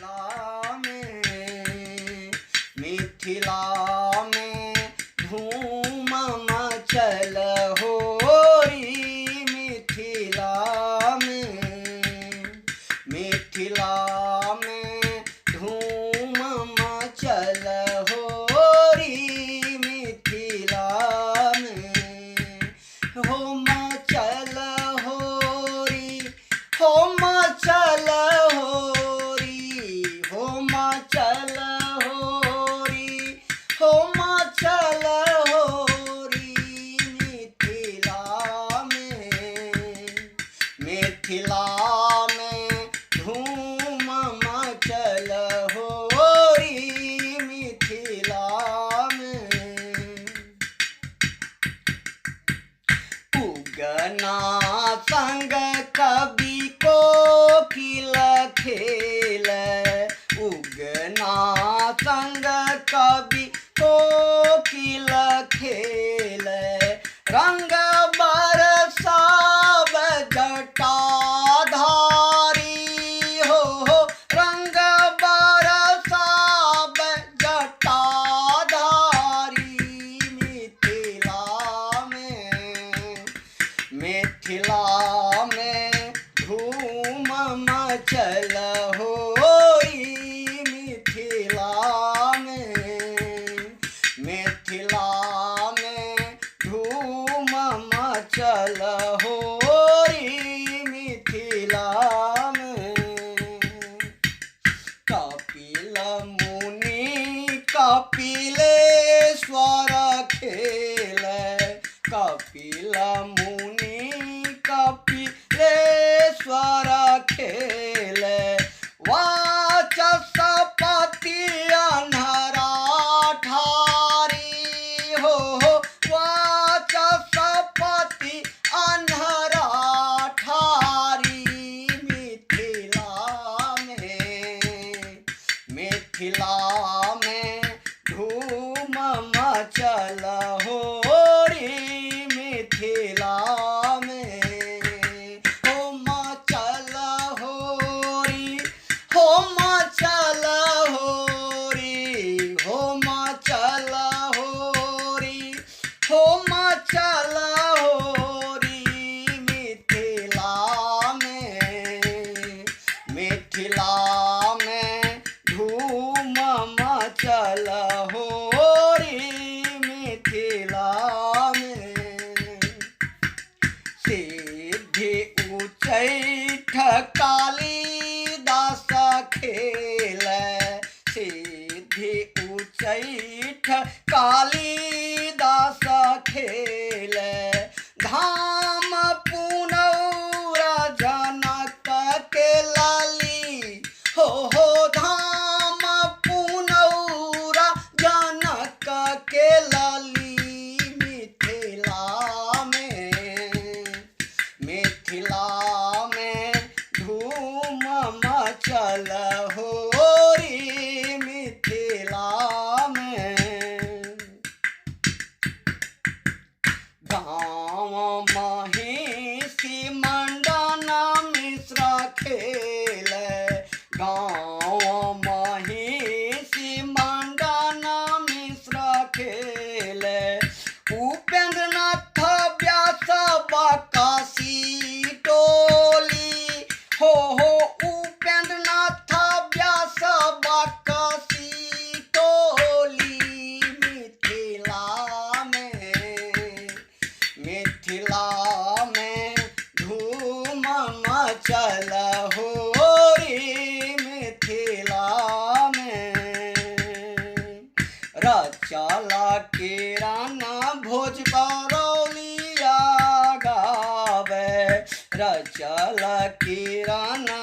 मिथिला में, मिथिला में धूम मचल होरी, मिथिला में, मिथिला में धूम मचल होरी, मिथिला में हो मचल होरी, हो मचल होरी, हो मचल होरी, हो मचल होरी, मिथिला में, मिथिला में धूम मचल होरी, मिथिला में उगना संग कवि कोकिल खेल, उगना संग कवि कोकिल खेल, रंग बरसाव जटाधारी हो, रंग बरसाव जटाधारी, मिथिला में, मिथिला में धूम मचल होरी, मिथिला में, मिथिला में धूम मचल होरी, मिथिला में कपिल मुनि कपिलेश्वर खेल, कपिल मुनि कपिलेश्वर खेल, वाचस्पति अन्हरा ठारी हो, वाचस्पति अन्हरा ठारी, मिथिला में, मिथिला में धूम मचल होरी, मिथिला में हो मचल होरी, हो मचल होरी, हो मचल होरी, हो मचल होरी, मिथिला में, मिथिला में धूम मचल होरी, मिथिला में सिद्धि उचैठ कालिदास खेल, सिद्धि उचैठ कालिदास खेल, धाम पुनौरा जनक के लाली हो, धाम पुनौरा जनक के लाली, मिथिला में, मिथिला में धूम मचल होरी, मिथिला में गाँव महिषी मंडन मिश्र खेल, गाँव महिषी मंडन मिश्र खेल, उपेंद्रनाथ व्यास बकासी टोली हो, उपेंद्रनाथ व्यास बकासी टोली, मिथिला में, मिथिला में धूम मचल होरी, मिथिला में रचल किराना भोज करौलिया गावे, रचल किराना